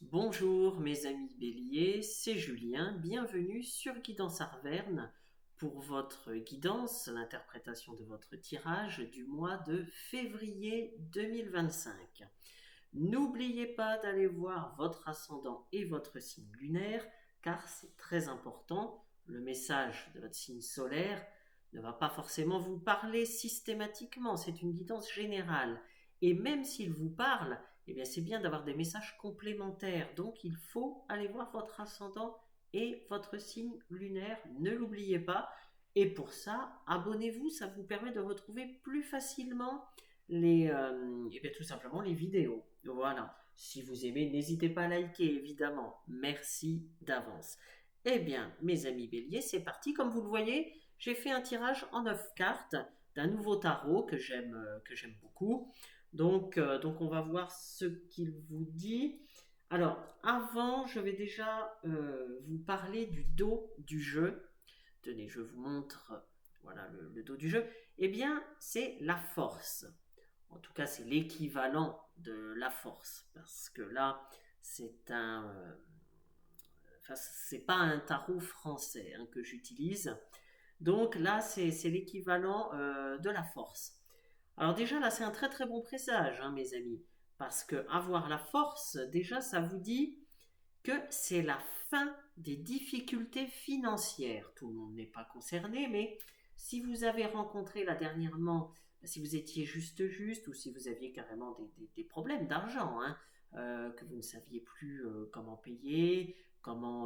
Bonjour mes amis béliers, c'est Julien, bienvenue sur Guidance Arverne pour votre guidance, l'interprétation de votre tirage du mois de février 2025. N'oubliez pas d'aller voir votre ascendant et votre signe lunaire car c'est très important. Le message de votre signe solaire ne va pas forcément vous parler systématiquement, c'est une guidance générale. Et même s'il vous parle, eh bien c'est bien d'avoir des messages complémentaires. Donc il faut aller voir votre ascendant et votre signe lunaire, ne l'oubliez pas. Et pour ça, abonnez-vous, ça vous permet de retrouver plus facilement et bien tout simplement les vidéos. Voilà. Si vous aimez, n'hésitez pas à liker, évidemment. Merci d'avance. Eh bien, mes amis béliers, c'est parti. Comme vous le voyez, j'ai fait un tirage en 9 cartes d'un nouveau tarot que j'aime beaucoup. Donc, on va voir ce qu'il vous dit. Alors, avant, je vais déjà vous parler du dos du jeu. Tenez, je vous montre voilà, le dos du jeu. Eh bien, c'est la force. En tout cas, c'est l'équivalent de la force. Parce que là, c'est un. Enfin, c'est pas un tarot français hein, que j'utilise. Donc là, c'est l'équivalent de la force. Alors déjà, là, c'est un très très bon présage, hein, mes amis. Parce que avoir la force, déjà, ça vous dit que c'est la fin des difficultés financières. Tout le monde n'est pas concerné, mais si vous avez rencontré là dernièrement, si vous étiez juste, ou si vous aviez carrément des problèmes d'argent, hein, que vous ne saviez plus comment payer, comment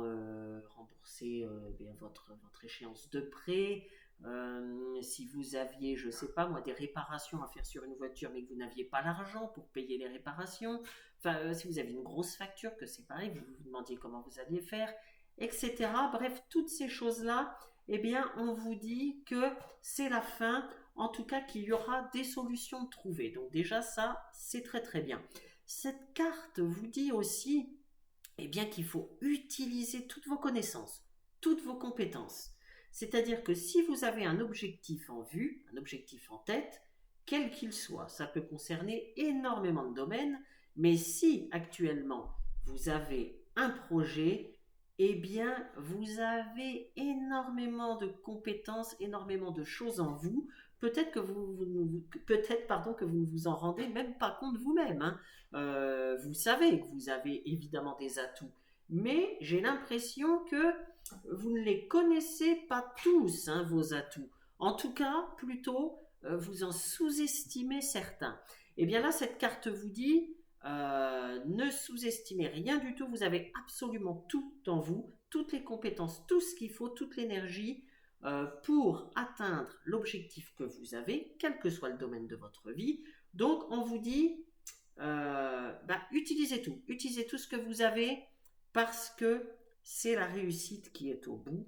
rembourser bien votre échéance de prêt, si vous aviez, je ne sais pas moi, des réparations à faire sur une voiture, mais que vous n'aviez pas l'argent pour payer les réparations, enfin, si vous avez une grosse facture, que c'est pareil, vous vous demandiez comment vous alliez faire, etc. Bref, toutes ces choses-là, eh bien, on vous dit que c'est la fin, en tout cas qu'il y aura des solutions trouvées. Donc déjà, ça, c'est très très bien. Cette carte vous dit aussi, eh bien, qu'il faut utiliser toutes vos connaissances, toutes vos compétences. C'est-à-dire que si vous avez un objectif en vue, un objectif en tête, quel qu'il soit, ça peut concerner énormément de domaines, mais si actuellement vous avez un projet, eh bien vous avez énormément de compétences, énormément de choses en vous. Peut-être que peut-être pardon que vous ne vous en rendez même pas compte vous-même. Hein. Vous savez que vous avez évidemment des atouts, mais j'ai l'impression que vous ne les connaissez pas tous, hein, vos atouts. En tout cas, plutôt, vous en sous-estimez certains. Et bien là, cette carte vous dit, ne sous-estimez rien du tout, vous avez absolument tout en vous, toutes les compétences, tout ce qu'il faut, toute l'énergie pour atteindre l'objectif que vous avez, quel que soit le domaine de votre vie. Donc, on vous dit, utilisez tout ce que vous avez parce que c'est la réussite qui est au bout.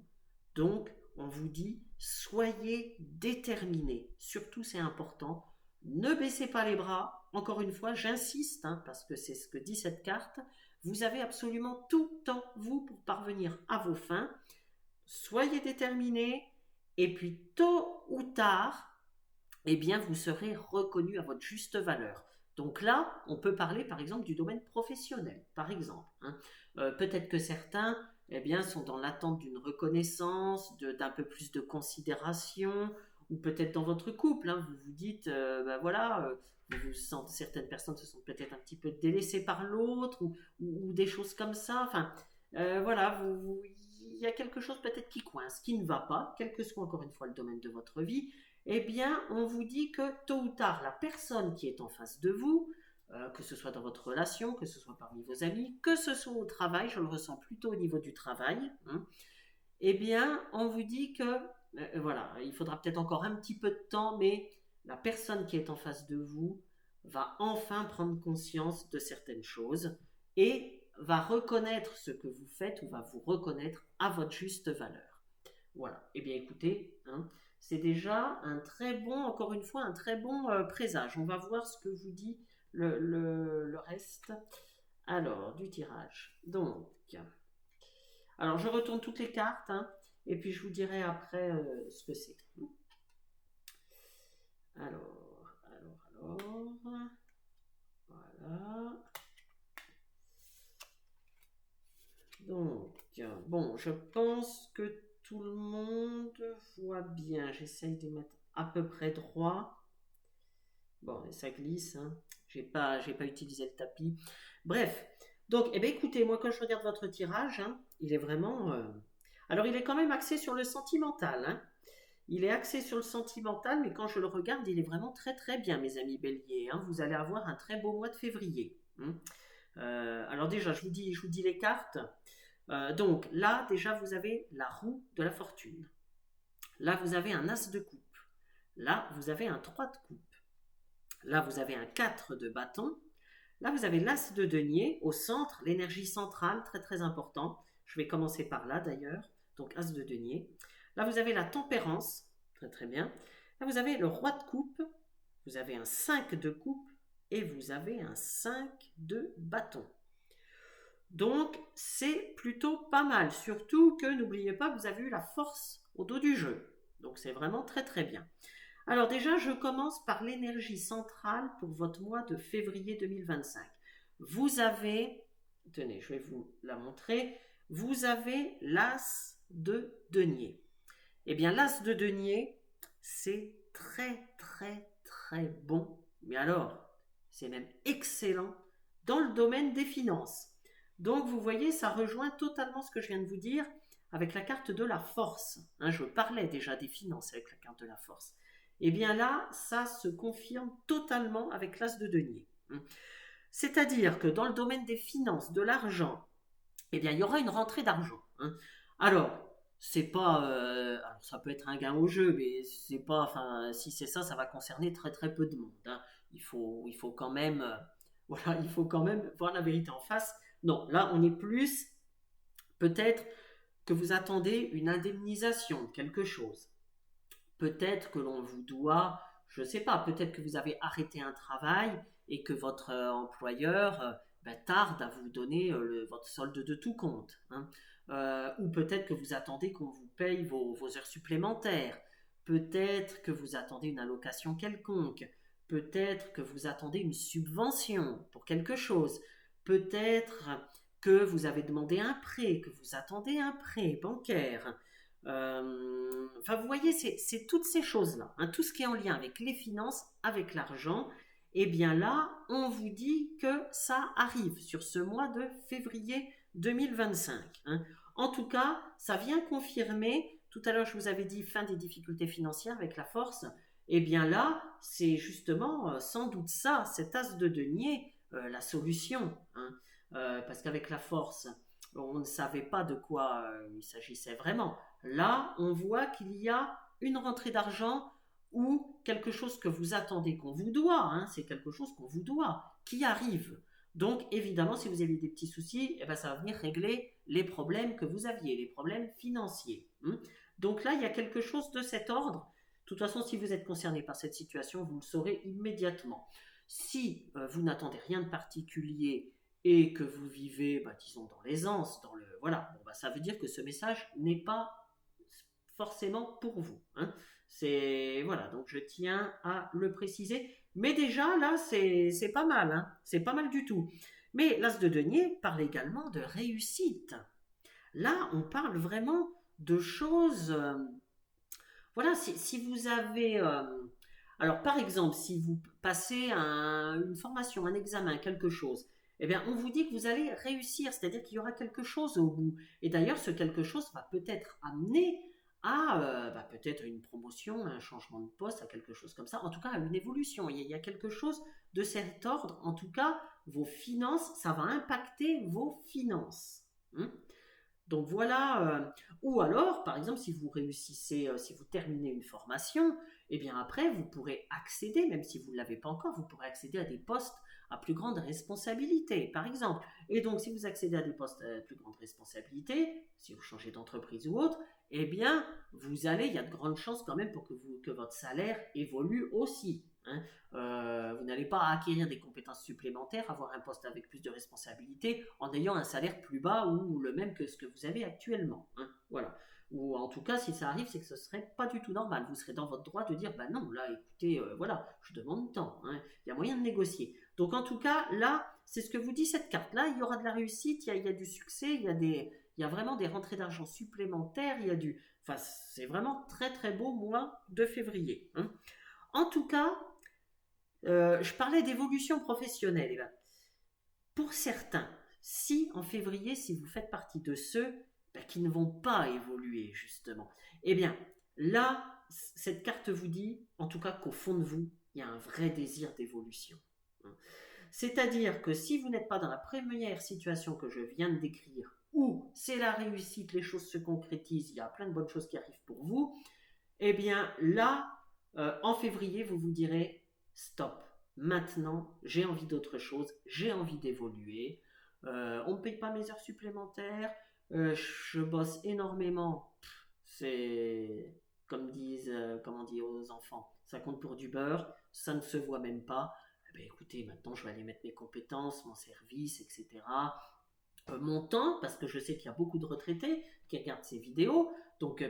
Donc, on vous dit, soyez déterminés. Surtout, c'est important. Ne baissez pas les bras. Encore une fois, j'insiste, hein, parce que c'est ce que dit cette carte. Vous avez absolument tout en vous pour parvenir à vos fins. Soyez déterminés. Et puis, tôt ou tard, eh bien, vous serez reconnu à votre juste valeur. Donc là, on peut parler par exemple du domaine professionnel, par exemple. Hein. Peut-être que certains eh bien, sont dans l'attente d'une reconnaissance, d'un peu plus de considération, ou peut-être dans votre couple. Hein, vous vous dites, ben voilà, certaines personnes se sentent peut-être un petit peu délaissées par l'autre, ou des choses comme ça. Enfin, voilà, il y a quelque chose peut-être qui coince, qui ne va pas, quel que soit encore une fois le domaine de votre vie eh bien, on vous dit que tôt ou tard, la personne qui est en face de vous, que ce soit dans votre relation, que ce soit parmi vos amis, que ce soit au travail, je le ressens plutôt au niveau du travail, hein, eh bien, on vous dit que, voilà, il faudra peut-être encore un petit peu de temps, mais la personne qui est en face de vous va enfin prendre conscience de certaines choses et va reconnaître ce que vous faites ou va vous reconnaître à votre juste valeur. Voilà. Eh bien, écoutez, hein, c'est déjà un très bon, encore une fois, un très bon présage. On va voir ce que vous dit le reste. Alors, du tirage. Donc, alors je retourne toutes les cartes, hein, et puis je vous dirai après ce que c'est. Alors, voilà. Tiens, bon, je pense que tout le monde voit bien. J'essaye de mettre à peu près droit. Bon, ça glisse, hein. J'ai pas utilisé le tapis. Bref, donc, eh bien, écoutez, moi, quand je regarde votre tirage, hein, il est vraiment. Alors, il est quand même axé sur le sentimental, hein. Il est axé sur le sentimental, mais quand je le regarde, il est vraiment très très bien, mes amis béliers, hein. Vous allez avoir un très beau mois de février, hein. Alors déjà, je vous dis les cartes. Donc là, déjà, vous avez la roue de la fortune. Là, vous avez un as de coupe. Là, vous avez un 3 de coupe. Là, vous avez un 4 de bâton. Là, vous avez l'as de denier au centre, l'énergie centrale, très très important. Je vais commencer par là d'ailleurs. Donc, as de denier. Là, vous avez la tempérance, très très bien. Là, vous avez le roi de coupe. Vous avez un 5 de coupe et vous avez un 5 de bâton. Donc, c'est plutôt pas mal. Surtout que n'oubliez pas, vous avez eu la force au dos du jeu. Donc, c'est vraiment très très bien. Alors déjà, je commence par l'énergie centrale pour votre mois de février 2025. Vous avez, tenez, je vais vous la montrer, vous avez l'as de denier. Eh bien, l'as de denier, c'est très très très bon, mais alors, c'est même excellent dans le domaine des finances. Donc, vous voyez, ça rejoint totalement ce que je viens de vous dire avec la carte de la force. Hein, je parlais déjà des finances avec la carte de la force. Eh bien là, ça se confirme totalement avec l'as de denier. C'est-à-dire que dans le domaine des finances, de l'argent, eh bien, il y aura une rentrée d'argent. Alors, c'est pas, alors, ça peut être un gain au jeu, mais c'est pas, enfin, si c'est ça, ça va concerner très très peu de monde, hein. Il faut quand même, voilà, il faut quand même voir la vérité en face. Non, là, on est plus, peut-être que vous attendez une indemnisation, quelque chose. Peut-être que l'on vous doit, je ne sais pas, peut-être que vous avez arrêté un travail et que votre employeur tarde à vous donner votre solde de tout compte, hein. Ou peut-être que vous attendez qu'on vous paye vos heures supplémentaires. Peut-être que vous attendez une allocation quelconque. Peut-être que vous attendez une subvention pour quelque chose. Peut-être que vous avez demandé un prêt, que vous attendez un prêt bancaire. Enfin, vous voyez, c'est toutes ces choses-là, hein, tout ce qui est en lien avec les finances, avec l'argent. Et bien là, on vous dit que ça arrive sur ce mois de février 2025, hein. En tout cas, ça vient confirmer, tout à l'heure je vous avais dit fin des difficultés financières avec la force, et bien là, c'est justement sans doute ça, cet as de denier, la solution, hein. Parce qu'avec la force, on ne savait pas de quoi il s'agissait vraiment. Là, on voit qu'il y a une rentrée d'argent ou quelque chose que vous attendez qu'on vous doit, hein, c'est quelque chose qu'on vous doit, qui arrive. Donc, évidemment, si vous avez des petits soucis, eh ben, ça va venir régler les problèmes que vous aviez, les problèmes financiers, hein. Donc là, il y a quelque chose de cet ordre. De toute façon, si vous êtes concerné par cette situation, vous le saurez immédiatement. Si vous n'attendez rien de particulier et que vous vivez, disons, dans l'aisance, dans le... Voilà, bon, ça veut dire que ce message n'est pas forcément pour vous, hein. C'est... Voilà, donc je tiens à le préciser. Mais déjà, là, c'est pas mal, hein. C'est pas mal du tout. Mais l'as de denier parle également de réussite. Là, on parle vraiment de choses... voilà, si vous avez... alors, par exemple, si vous passez une formation, un examen, quelque chose, eh bien, on vous dit que vous allez réussir, c'est-à-dire qu'il y aura quelque chose au bout. Et d'ailleurs, ce quelque chose va peut-être amener à peut-être une promotion, un changement de poste, à quelque chose comme ça, en tout cas à une évolution. Il y a quelque chose de cet ordre, en tout cas, vos finances, ça va impacter vos finances, hein. Donc voilà, ou alors, par exemple, si vous réussissez, si vous terminez une formation, et bien après, vous pourrez accéder, même si vous ne l'avez pas encore, vous pourrez accéder à des postes à plus grande responsabilité, par exemple. Et donc, si vous accédez à des postes à plus grande responsabilité, si vous changez d'entreprise ou autre, eh bien, il y a de grandes chances quand même pour que votre salaire évolue aussi, hein. Vous n'allez pas acquérir des compétences supplémentaires, avoir un poste avec plus de responsabilités en ayant un salaire plus bas ou le même que ce que vous avez actuellement, hein. Voilà. Ou en tout cas, si ça arrive, c'est que ce ne serait pas du tout normal. Vous serez dans votre droit de dire, non, là, écoutez, voilà, je demande tant, hein. Il y a moyen de négocier. Donc en tout cas, là, c'est ce que vous dit cette carte. Là, il y aura de la réussite, il y a du succès, il y Il y a vraiment des rentrées d'argent supplémentaires. Il y a du... Enfin, c'est vraiment très très beau mois de février. Hein. En tout cas, je parlais d'évolution professionnelle. Eh ben, pour certains, si en février, si vous faites partie de ceux qui ne vont pas évoluer justement, eh bien là, cette carte vous dit, en tout cas qu'au fond de vous, il y a un vrai désir d'évolution. C'est-à-dire que si vous n'êtes pas dans la première situation que je viens de décrire, où c'est la réussite, les choses se concrétisent, il y a plein de bonnes choses qui arrivent pour vous, eh bien là, en février, vous vous direz stop. Maintenant, j'ai envie d'autre chose, j'ai envie d'évoluer. On ne me paye pas mes heures supplémentaires, je bosse énormément. C'est comme on dit aux enfants, ça compte pour du beurre, ça ne se voit même pas. Eh bien, écoutez, maintenant je vais aller mettre mes compétences, mon service, etc. Mon temps, parce que je sais qu'il y a beaucoup de retraités qui regardent ces vidéos, donc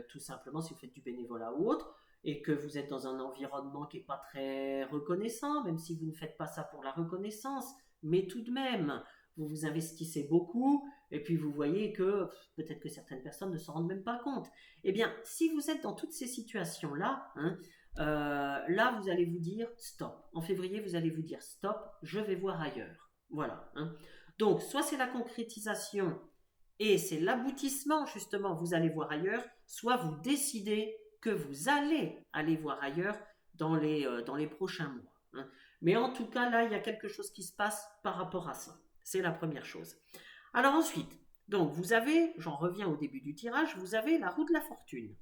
tout simplement si vous faites du bénévolat ou autre, et que vous êtes dans un environnement qui n'est pas très reconnaissant, même si vous ne faites pas ça pour la reconnaissance, mais tout de même, vous vous investissez beaucoup, et puis vous voyez que peut-être que certaines personnes ne s'en rendent même pas compte. Eh bien, si vous êtes dans toutes ces situations-là, hein, là, vous allez vous dire stop. En février, vous allez vous dire stop, je vais voir ailleurs. Voilà. Hein. Donc, soit c'est la concrétisation et c'est l'aboutissement, justement, vous allez voir ailleurs, soit vous décidez que vous allez aller voir ailleurs dans les prochains mois. Hein. Mais en tout cas, là, il y a quelque chose qui se passe par rapport à ça. C'est la première chose. Alors ensuite, donc vous avez, j'en reviens au début du tirage, vous avez la roue de la fortune.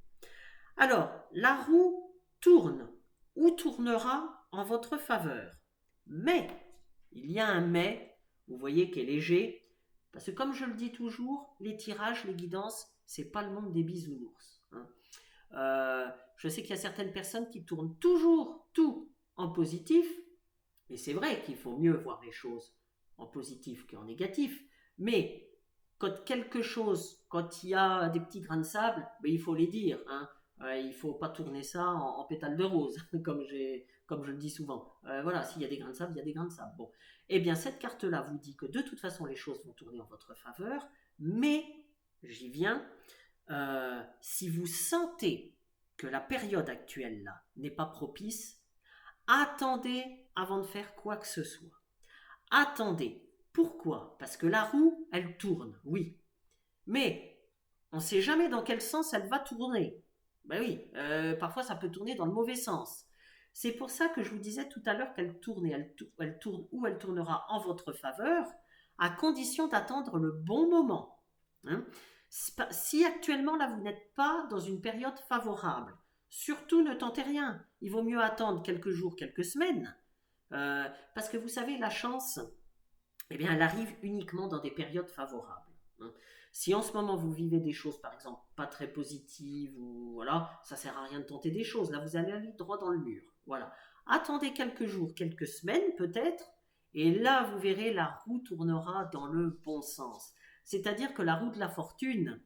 Alors, la roue tourne ou tournera en votre faveur. Mais, il y a un mais, vous voyez, qui est léger, parce que comme je le dis toujours, les tirages, les guidances, c'est pas le monde des bisounours. Hein. Je sais qu'il y a certaines personnes qui tournent toujours tout en positif, et c'est vrai qu'il faut mieux voir les choses en positif qu'en négatif, mais quand quelque chose, quand il y a des petits grains de sable, ben, il faut les dire. Hein. Il ne faut pas tourner ça en pétales de rose, comme je le dis souvent. Voilà, s'il y a des grains de sable, il y a des grains de sable. Bon. Eh bien, cette carte-là vous dit que de toute façon, les choses vont tourner en votre faveur, mais, j'y viens, si vous sentez que la période actuelle là n'est pas propice, attendez avant de faire quoi que ce soit. Attendez. Pourquoi? Parce que la roue, elle tourne, oui. Mais on ne sait jamais dans quel sens elle va tourner. Ben oui, parfois ça peut tourner dans le mauvais sens. C'est pour ça que je vous disais tout à l'heure qu'elle tourne et elle tourne ou elle tournera en votre faveur, à condition d'attendre le bon moment. Hein. Si actuellement là vous n'êtes pas dans une période favorable, surtout ne tentez rien. Il vaut mieux attendre quelques jours, quelques semaines, parce que vous savez, la chance, eh bien, elle arrive uniquement dans des périodes favorables. Hein. Si en ce moment vous vivez des choses, par exemple, pas très positives, ou voilà, ça sert à rien de tenter des choses. Là, vous allez aller droit dans le mur. Voilà. Attendez quelques jours, quelques semaines peut-être, et là, vous verrez, la roue tournera dans le bon sens. C'est-à-dire que la roue de la fortune,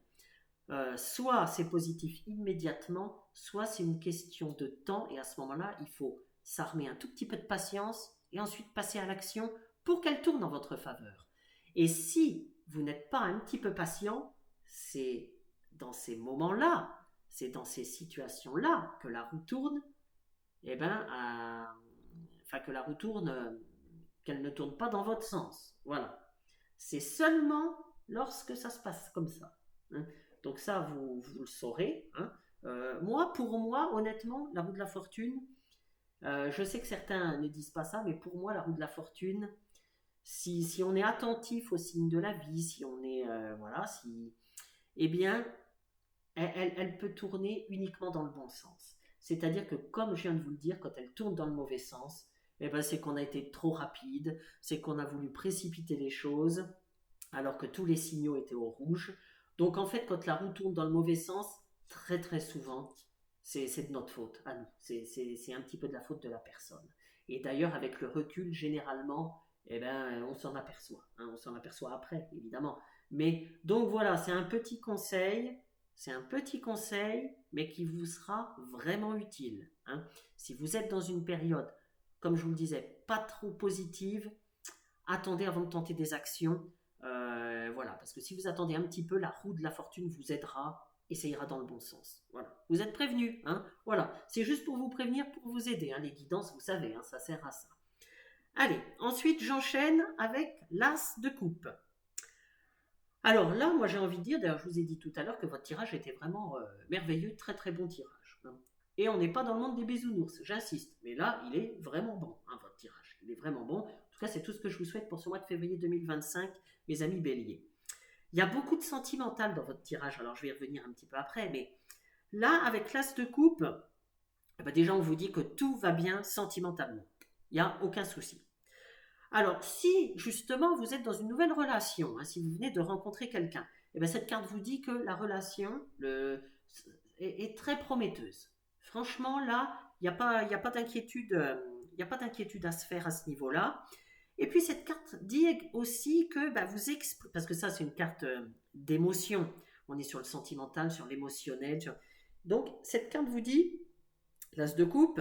soit c'est positif immédiatement, soit c'est une question de temps, et à ce moment-là, il faut s'armer un tout petit peu de patience et ensuite passer à l'action pour qu'elle tourne en votre faveur. Et si vous n'êtes pas un petit peu patient, c'est dans ces moments-là, c'est dans ces situations-là que la roue tourne, eh ben, enfin que la roue tourne, qu'elle ne tourne pas dans votre sens. Voilà. C'est seulement lorsque ça se passe comme ça. Hein. Donc ça, vous le saurez. Hein. Pour moi, honnêtement, la roue de la fortune, je sais que certains ne disent pas ça, mais pour moi, la roue de la fortune, si on est attentif aux signes de la vie, si on est, voilà, eh bien, elle peut tourner uniquement dans le bon sens. C'est-à-dire que, comme je viens de vous le dire, quand elle tourne dans le mauvais sens, eh ben, c'est qu'on a été trop rapide, c'est qu'on a voulu précipiter les choses, alors que tous les signaux étaient au rouge. Donc en fait, quand la roue tourne dans le mauvais sens, très très souvent, c'est de notre faute à nous. C'est un petit peu de la faute de la personne. Et d'ailleurs, avec le recul, généralement, eh ben, on s'en aperçoit. Hein, on s'en aperçoit après, évidemment. Mais donc voilà, c'est un petit conseil. C'est un petit conseil, mais qui vous sera vraiment utile. Hein. Si vous êtes dans une période, comme je vous le disais, pas trop positive, attendez avant de tenter des actions. Voilà. Voilà, parce que si vous attendez un petit peu, la roue de la fortune vous aidera et ça ira dans le bon sens. Voilà. Vous êtes prévenus, hein. Voilà, c'est juste pour vous prévenir, pour vous aider, hein. Les guidances, vous savez, hein, ça sert à ça. Allez, ensuite j'enchaîne avec l'as de coupe. Alors là, moi j'ai envie de dire, d'ailleurs je vous ai dit tout à l'heure que votre tirage était vraiment merveilleux, très très bon tirage, hein. Et on n'est pas dans le monde des bisounours, j'insiste. Mais là, il est vraiment bon, hein, votre tirage. Il est vraiment bon. En tout cas, c'est tout ce que je vous souhaite pour ce mois de février 2025, mes amis béliers. Il y a beaucoup de sentimental dans votre tirage, alors je vais y revenir un petit peu après, mais là, avec l'as de coupe, eh ben déjà on vous dit que tout va bien sentimentalement. Il n'y a aucun souci. Alors, si justement vous êtes dans une nouvelle relation, hein, si vous venez de rencontrer quelqu'un, eh bien, cette carte vous dit que la relation est très prometteuse. Franchement, là, il n'y a pas d'inquiétude, il n'y a pas d'inquiétude à se faire à ce niveau-là. Et puis cette carte dit aussi que bah, parce que ça c'est une carte d'émotion, on est sur le sentimental, sur l'émotionnel. Donc cette carte vous dit, l'as de coupe,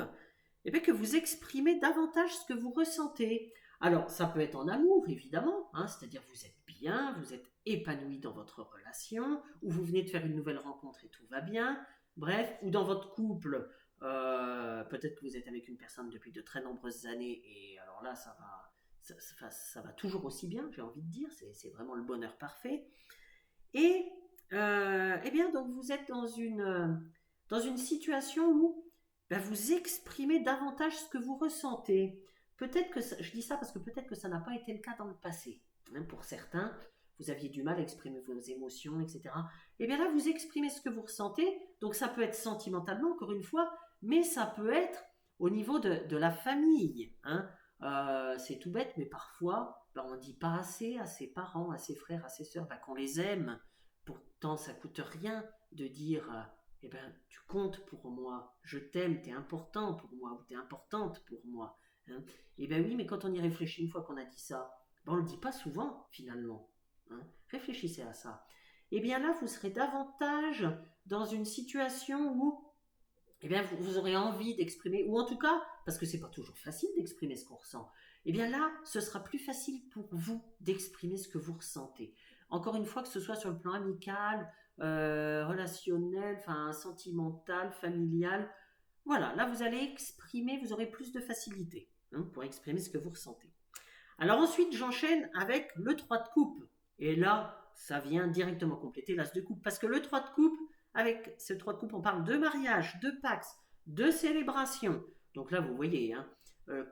eh bien, que vous exprimez davantage ce que vous ressentez. Alors ça peut être en amour évidemment, hein, c'est-à-dire vous êtes bien, vous êtes épanoui dans votre relation, ou vous venez de faire une nouvelle rencontre et tout va bien, bref, ou dans votre couple, peut-être que vous êtes avec une personne depuis de très nombreuses années et alors là ça va toujours aussi bien, j'ai envie de dire, c'est vraiment le bonheur parfait. Et eh bien, donc vous êtes dans une situation où ben, vous exprimez davantage ce que vous ressentez. Peut-être que je dis ça parce que peut-être que ça n'a pas été le cas dans le passé. Hein, pour certains, vous aviez du mal à exprimer vos émotions, etc. Et bien là, vous exprimez ce que vous ressentez. Donc ça peut être sentimentalement, encore une fois, mais ça peut être au niveau de la famille. Hein. C'est tout bête, mais parfois, ben, on ne dit pas assez à ses parents, à ses frères, à ses sœurs, ben, qu'on les aime. Pourtant, ça ne coûte rien de dire eh ben, tu comptes pour moi, je t'aime, tu es important pour moi, ou tu es importante pour moi. Hein. Eh bien oui, mais quand on y réfléchit une fois qu'on a dit ça, ben, on ne le dit pas souvent finalement. Hein. Réfléchissez à ça. Eh bien là, vous serez davantage dans une situation où eh bien, vous aurez envie d'exprimer, ou en tout cas, parce que c'est pas toujours facile d'exprimer ce qu'on ressent, eh bien là, ce sera plus facile pour vous d'exprimer ce que vous ressentez. Encore une fois, que ce soit sur le plan amical, relationnel, enfin sentimental, familial, voilà, là vous allez exprimer, vous aurez plus de facilité hein, pour exprimer ce que vous ressentez. Alors ensuite, j'enchaîne avec le 3 de coupe. Et là, ça vient directement compléter l'as de coupe, parce que le 3 de coupe, avec ce 3 de coupe, on parle de mariage, de pax, de célébration. Donc là, vous voyez, hein,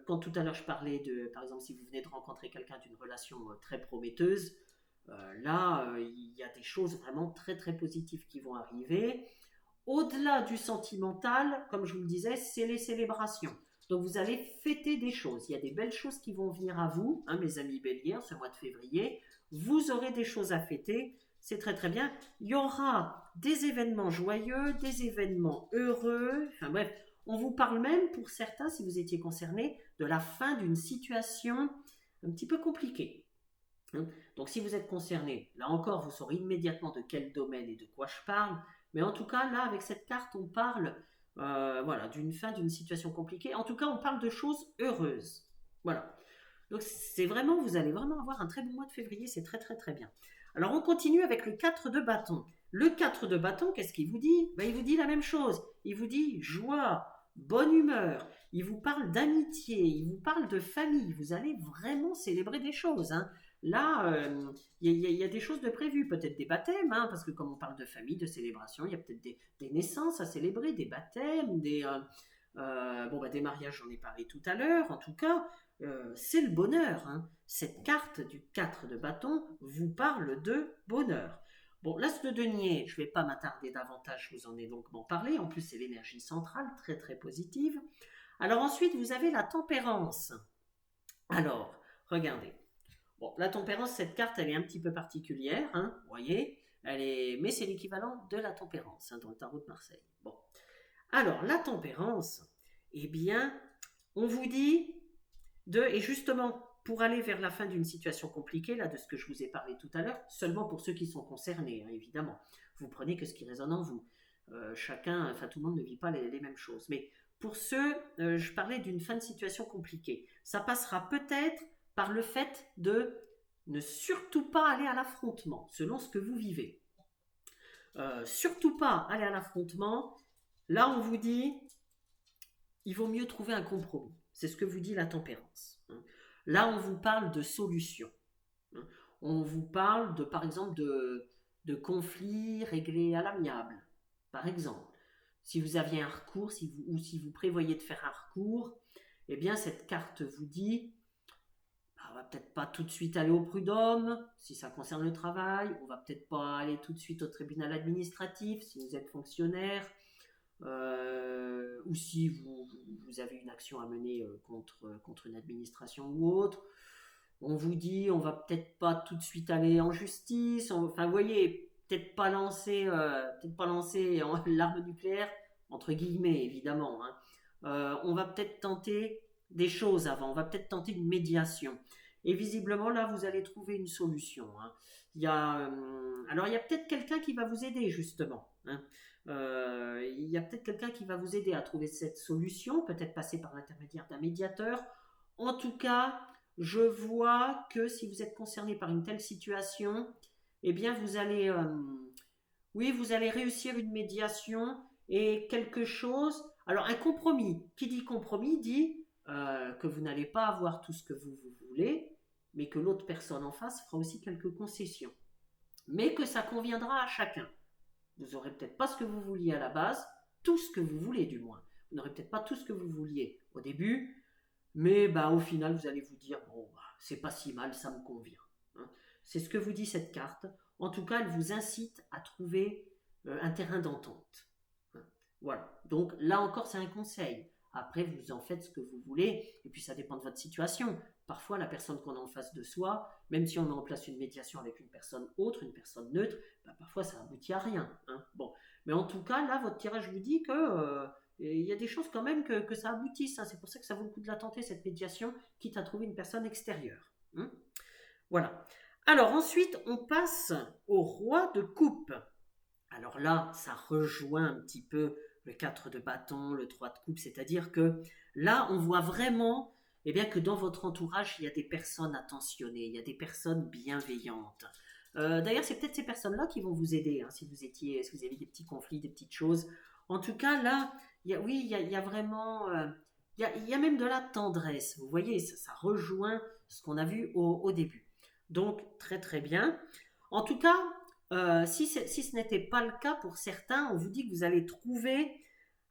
quand tout à l'heure je parlais de, par exemple, si vous venez de rencontrer quelqu'un d'une relation très prometteuse, là, il y a des choses vraiment très très positives qui vont arriver. Au-delà du sentimental, comme je vous le disais, c'est les célébrations. Donc vous allez fêter des choses. Il y a des belles choses qui vont venir à vous, hein, mes amis béliers, ce mois de février. Vous aurez des choses à fêter. C'est très très bien. Il y aura des événements joyeux, des événements heureux. Enfin bref, on vous parle même, pour certains, si vous étiez concernés, de la fin d'une situation un petit peu compliquée. Donc si vous êtes concerné, là encore, vous saurez immédiatement de quel domaine et de quoi je parle. Mais en tout cas, là, avec cette carte, on parle voilà, d'une fin d'une situation compliquée. En tout cas, on parle de choses heureuses. Voilà. Donc c'est vraiment, vous allez vraiment avoir un très bon mois de février, c'est très très très bien. Alors on continue avec le 4 de bâton. Le 4 de bâton, qu'est-ce qu'il vous dit? Ben, il vous dit la même chose. Il vous dit joie, bonne humeur. Il vous parle d'amitié, il vous parle de famille. Vous allez vraiment célébrer des choses. Hein. Là, y a des choses de prévues, peut-être des baptêmes, hein, parce que comme on parle de famille, de célébration, il y a peut-être des naissances à célébrer, des baptêmes, des mariages, j'en ai parlé tout à l'heure. En tout cas, c'est le bonheur. Hein. Cette carte du 4 de bâton vous parle de bonheur. Bon, l'as de denier, je ne vais pas m'attarder davantage, je vous en ai longuement parlé. En plus, c'est l'énergie centrale, très très positive. Alors ensuite, vous avez la tempérance. Alors, regardez. Bon, la tempérance, cette carte, elle est un petit peu particulière, hein, vous voyez, mais c'est l'équivalent de la tempérance hein, dans le tarot de Marseille. Bon, alors la tempérance, eh bien, on vous dit et justement, pour aller vers la fin d'une situation compliquée, là, de ce que je vous ai parlé tout à l'heure, seulement pour ceux qui sont concernés, hein, évidemment, vous prenez que ce qui résonne en vous. Chacun, enfin tout le monde ne vit pas les mêmes choses, mais pour ceux, je parlais d'une fin de situation compliquée. Ça passera peut-être par le fait de ne surtout pas aller à l'affrontement, selon ce que vous vivez. Surtout pas aller à l'affrontement. Là, on vous dit, il vaut mieux trouver un compromis. C'est ce que vous dit la tempérance. Là, on vous parle de solutions. On vous parle, par exemple, de conflits réglés à l'amiable. Par exemple, si vous aviez un recours, ou si vous prévoyez de faire un recours, eh bien, cette carte vous dit, on va peut-être pas tout de suite aller au prud'homme, si ça concerne le travail, on va peut-être pas aller tout de suite au tribunal administratif, si vous êtes fonctionnaire, ou si vous avez une action à mener contre une administration ou autre. On vous dit, on va peut-être pas tout de suite aller en justice, enfin, vous voyez, peut-être pas lancer l'arme nucléaire, entre guillemets, évidemment. Hein. On va peut-être tenter des choses avant, on va peut-être tenter une médiation. Et visiblement, là, vous allez trouver une solution. Hein. Alors, il y a peut-être quelqu'un qui va vous aider, justement. Hein. Il y a peut-être quelqu'un qui va vous aider à trouver cette solution, peut-être passer par l'intermédiaire d'un médiateur. En tout cas, je vois que si vous êtes concerné par une telle situation, eh bien, vous allez réussir une médiation et quelque chose. Alors, un compromis. Qui dit compromis dit que vous n'allez pas avoir tout ce que vous voulez, mais que l'autre personne en face fera aussi quelques concessions. Mais que ça conviendra à chacun. Vous n'aurez peut-être pas ce que vous vouliez à la base, tout ce que vous voulez du moins. Vous n'aurez peut-être pas tout ce que vous vouliez au début, mais au final, vous allez vous dire, bon, c'est pas si mal, ça me convient. Hein. C'est ce que vous dit cette carte. En tout cas, elle vous incite à trouver un terrain d'entente. Hein. Voilà. Donc là encore, c'est un conseil. Après, vous en faites ce que vous voulez, et puis ça dépend de votre situation. Parfois, la personne qu'on a en face de soi, même si on met en place une médiation avec une personne autre, une personne neutre, parfois ça aboutit à rien. Hein. Bon. Mais en tout cas, là, votre tirage vous dit que il y a des chances quand même que ça aboutisse. Hein. C'est pour ça que ça vaut le coup de la tenter, cette médiation, quitte à trouver une personne extérieure. Hein. Voilà. Alors ensuite, on passe au roi de coupe. Alors là, ça rejoint un petit peu le 4 de bâton, le 3 de coupe, c'est-à-dire que là, on voit vraiment que dans votre entourage, il y a des personnes attentionnées, il y a des personnes bienveillantes. D'ailleurs, c'est peut-être ces personnes-là qui vont vous aider, hein, si vous avez des petits conflits, des petites choses. En tout cas, là, il y a vraiment... il y a même de la tendresse, vous voyez, ça rejoint ce qu'on a vu au début. Donc, très très bien. En tout cas, si ce n'était pas le cas pour certains, on vous dit que vous allez trouver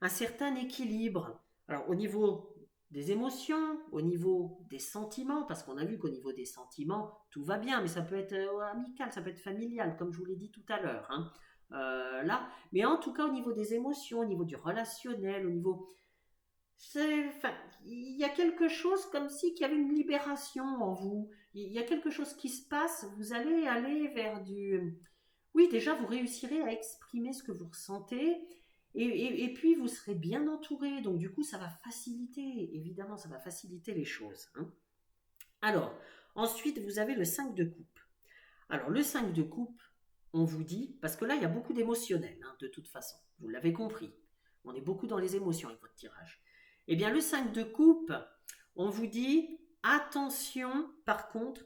un certain équilibre. Alors, au niveau des émotions, au niveau des sentiments, parce qu'on a vu qu'au niveau des sentiments, tout va bien, mais ça peut être amical, ça peut être familial, comme je vous l'ai dit tout à l'heure. Hein. Là, mais en tout cas, au niveau des émotions, au niveau du relationnel, au niveau... il y a quelque chose comme si qu'il y avait une libération en vous. Il y a quelque chose qui se passe, vous allez aller vers du... Oui, déjà, vous réussirez à exprimer ce que vous ressentez et puis vous serez bien entouré. Donc, du coup, ça va faciliter, évidemment, ça va faciliter les choses. Hein. Alors, ensuite, vous avez le 5 de coupe. Alors, le 5 de coupe, on vous dit, parce que là, il y a beaucoup d'émotionnel, hein, de toute façon. Vous l'avez compris. On est beaucoup dans les émotions avec votre tirage. Eh bien, le 5 de coupe, on vous dit, attention, par contre,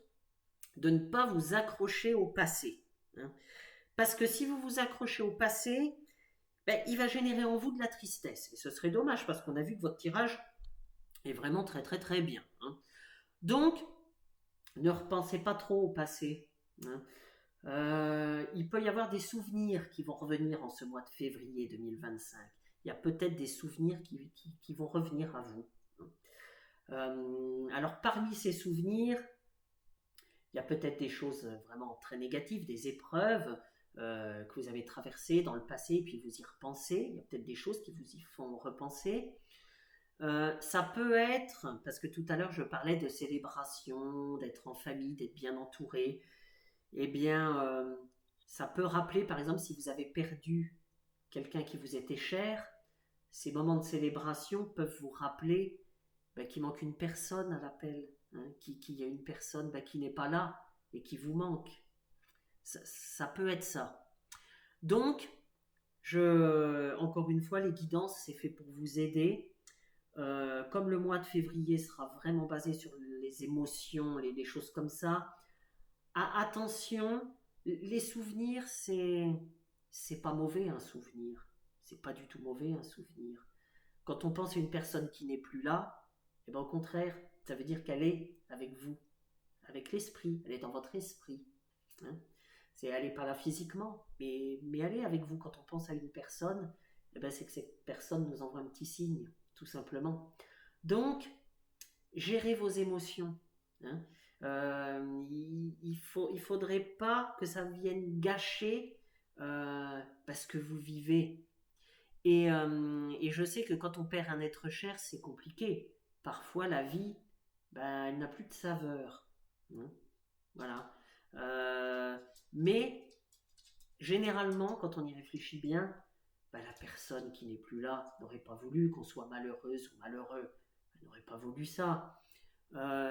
de ne pas vous accrocher au passé. Hein. Parce que si vous vous accrochez au passé, il va générer en vous de la tristesse. Et ce serait dommage parce qu'on a vu que votre tirage est vraiment très très très bien. Hein. Donc, ne repensez pas trop au passé. Hein. Il peut y avoir des souvenirs qui vont revenir en ce mois de février 2025. Il y a peut-être des souvenirs qui vont revenir à vous. Alors, parmi ces souvenirs, il y a peut-être des choses vraiment très négatives, des épreuves que vous avez traversées dans le passé, et puis vous y repensez. Il y a peut-être des choses qui vous y font repenser. Ça peut être, parce que tout à l'heure je parlais de célébration, d'être en famille, d'être bien entouré. Eh bien, ça peut rappeler, par exemple, si vous avez perdu quelqu'un qui vous était cher, ces moments de célébration peuvent vous rappeler qu'il manque une personne à l'appel, hein, qu'il y a une personne qui n'est pas là et qui vous manque. Ça peut être ça. Donc, encore une fois, les guidances, c'est fait pour vous aider. Comme le mois de février sera vraiment basé sur les émotions, les choses comme ça, Attention, les souvenirs, c'est pas mauvais un souvenir. C'est pas du tout mauvais un souvenir. Quand on pense à une personne qui n'est plus là, eh ben au contraire, ça veut dire qu'elle est avec vous, avec l'esprit, elle est dans votre esprit. Hein. Elle n'est pas là physiquement, mais elle est avec vous. Quand on pense à une personne, eh ben c'est que cette personne nous envoie un petit signe, tout simplement. Donc, gérez vos émotions. Hein. Il faudrait pas que ça vienne gâcher parce que vous vivez. Et je sais que quand on perd un être cher, c'est compliqué. Parfois, la vie, ben, elle n'a plus de saveur. Hein. Voilà. Mais généralement, quand on y réfléchit bien, ben, la personne qui n'est plus là n'aurait pas voulu qu'on soit malheureuse ou malheureux. Elle n'aurait pas voulu ça.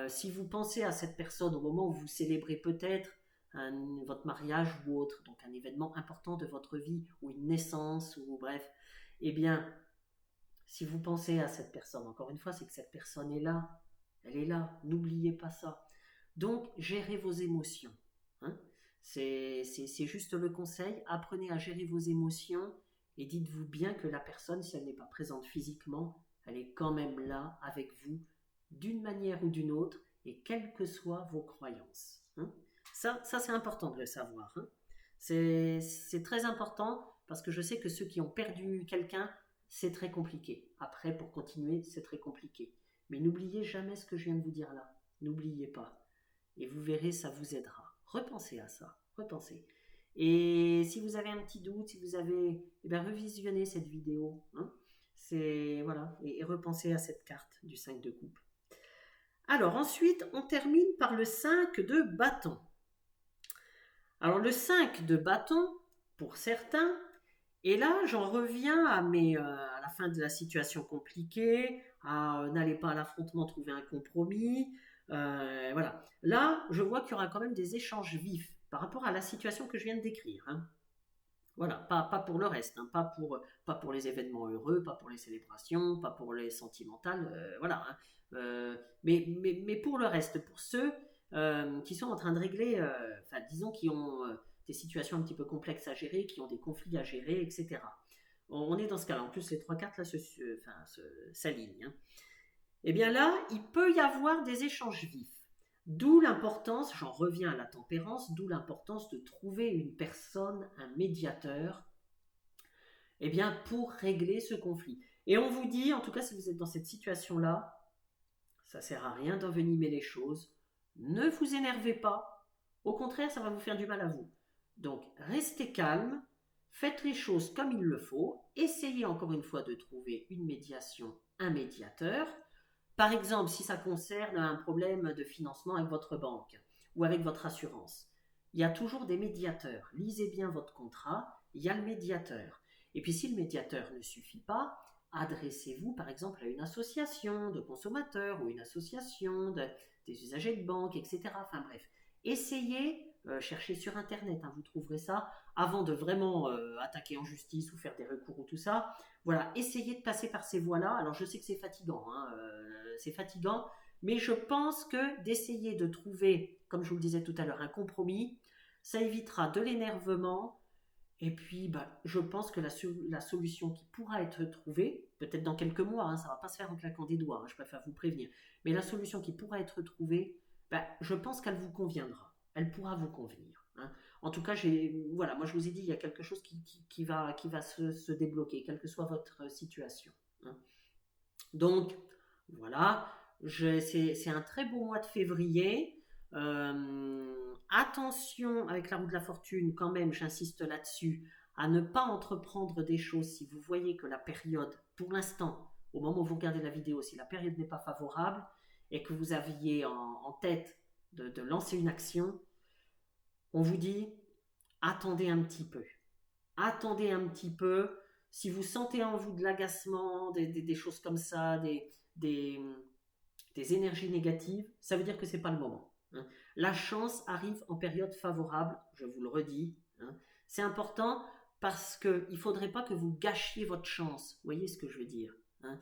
Si vous pensez à cette personne au moment où vous célébrez peut-être votre mariage ou autre, donc un événement important de votre vie, ou une naissance, ou bref, eh bien, si vous pensez à cette personne, encore une fois, c'est que cette personne est là. Elle est là. N'oubliez pas ça. Donc, gérez vos émotions. Hein. C'est juste le conseil. Apprenez à gérer vos émotions et dites-vous bien que la personne, si elle n'est pas présente physiquement, elle est quand même là avec vous d'une manière ou d'une autre et quelles que soient vos croyances. Hein. Ça c'est important de le savoir. Hein. C'est très important parce que je sais que ceux qui ont perdu quelqu'un, c'est très compliqué. Après, pour continuer, c'est très compliqué. Mais n'oubliez jamais ce que je viens de vous dire là. N'oubliez pas. Et vous verrez, ça vous aidera. Repensez à ça. Repensez. Et si vous avez un petit doute, si vous avez, eh bien, revisionnez cette vidéo. Hein. Voilà, et repensez à cette carte du 5 de coupe. Alors ensuite, on termine par le 5 de bâton. Alors le 5 de bâton, pour certains, et là j'en reviens à la fin de la situation compliquée, à n'allez pas à l'affrontement, trouver un compromis. Voilà. Là, je vois qu'il y aura quand même des échanges vifs par rapport à la situation que je viens de décrire. Hein. Voilà, pas pour le reste, hein, pas pour les événements heureux, pas pour les célébrations, pas pour les sentimentales, voilà. Hein. Mais pour le reste, pour ceux qui sont en train de régler, disons qui ont des situations un petit peu complexes à gérer, qui ont des conflits à gérer, etc. On est dans ce cas-là. En plus, les trois cartes là s'alignent. Hein. Et bien là, il peut y avoir des échanges vifs. D'où l'importance, j'en reviens à la tempérance, d'où l'importance de trouver une personne, un médiateur, eh bien, pour régler ce conflit. Et on vous dit, en tout cas si vous êtes dans cette situation-là, ça ne sert à rien d'envenimer les choses, ne vous énervez pas, au contraire, ça va vous faire du mal à vous. Donc, restez calme, faites les choses comme il le faut, essayez encore une fois de trouver une médiation, un médiateur. Par exemple, si ça concerne un problème de financement avec votre banque ou avec votre assurance, il y a toujours des médiateurs. Lisez bien votre contrat, il y a le médiateur. Et puis si le médiateur ne suffit pas, adressez-vous par exemple à une association de consommateurs ou une association des usagers de banque, etc. Enfin bref, essayez, cherchez sur Internet, hein, vous trouverez ça, avant de vraiment attaquer en justice ou faire des recours ou tout ça. Voilà, essayez de passer par ces voies-là. Alors je sais que c'est fatigant, hein, c'est fatigant, mais je pense que d'essayer de trouver, comme je vous le disais tout à l'heure, un compromis, ça évitera de l'énervement. Et puis, je pense que la solution qui pourra être trouvée, peut-être dans quelques mois, hein, ça ne va pas se faire en claquant des doigts, hein, je préfère vous prévenir, mais la solution qui pourra être trouvée, je pense qu'elle vous conviendra. Elle pourra vous convenir. Hein. En tout cas, voilà, moi je vous ai dit, il y a quelque chose qui va se débloquer, quelle que soit votre situation. Hein. Donc, voilà, c'est un très beau mois de février. Attention avec la roue de la fortune, quand même, j'insiste là-dessus, à ne pas entreprendre des choses si vous voyez que la période, pour l'instant, au moment où vous regardez la vidéo, si la période n'est pas favorable et que vous aviez en tête de lancer une action, on vous dit attendez un petit peu. Attendez un petit peu. Si vous sentez en vous de l'agacement, des choses comme ça, des énergies négatives, ça veut dire que ce n'est pas le moment. Hein. La chance arrive en période favorable, je vous le redis. Hein. C'est important parce qu'il ne faudrait pas que vous gâchiez votre chance. Vous voyez ce que je veux dire. Hein.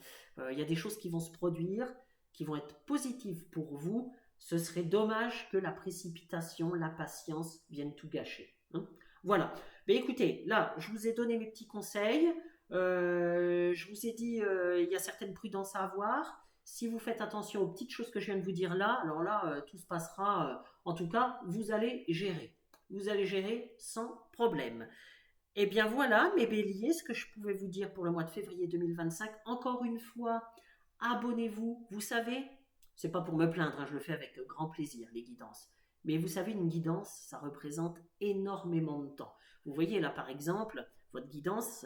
Y a des choses qui vont se produire, qui vont être positives pour vous, Ce serait dommage que la précipitation, la patience viennent tout gâcher. Hein. Voilà. Mais écoutez, là, je vous ai donné mes petits conseils. Je vous ai dit, il y a certaines prudences à avoir. Si vous faites attention aux petites choses que je viens de vous dire là, alors là, tout se passera. En tout cas, vous allez gérer. Vous allez gérer sans problème. Eh bien voilà, mes béliers, ce que je pouvais vous dire pour le mois de février 2025. Encore une fois, abonnez-vous. Vous savez, c'est pas pour me plaindre, hein, je le fais avec grand plaisir, les guidances. Mais vous savez, une guidance, ça représente énormément de temps. Vous voyez là, par exemple, votre guidance,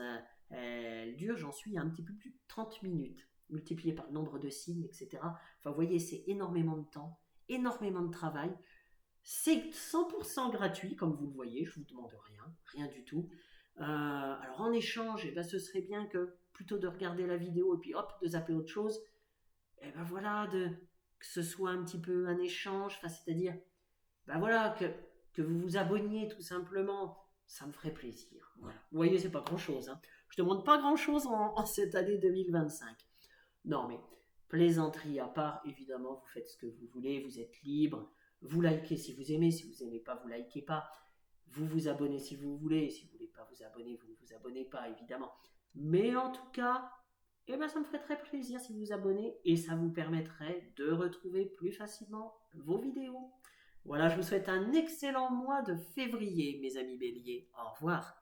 elle dure, j'en suis, un petit peu plus de 30 minutes, multiplié par le nombre de signes, etc. Enfin, vous voyez, c'est énormément de temps, énormément de travail. C'est 100% gratuit, comme vous le voyez, je ne vous demande rien, rien du tout. Alors en échange, eh ben, ce serait bien que plutôt de regarder la vidéo et puis hop, de zapper autre chose, et ben voilà, que ce soit un petit peu un échange, enfin, c'est-à-dire, ben voilà, que vous vous abonniez tout simplement, ça me ferait plaisir. Voilà. Vous voyez, c'est pas grand-chose. Hein. Je ne demande pas grand-chose en cette année 2025. Non, mais plaisanterie à part, évidemment, vous faites ce que vous voulez, vous êtes libre, vous likez si vous aimez, si vous n'aimez pas, vous likez pas, vous vous abonnez si vous voulez, si vous ne voulez pas vous abonner, vous ne vous abonnez pas, évidemment. Mais en tout cas, eh ben, ça me ferait très plaisir si vous vous abonnez et ça vous permettrait de retrouver plus facilement vos vidéos. Voilà, je vous souhaite un excellent mois de février, mes amis béliers. Au revoir.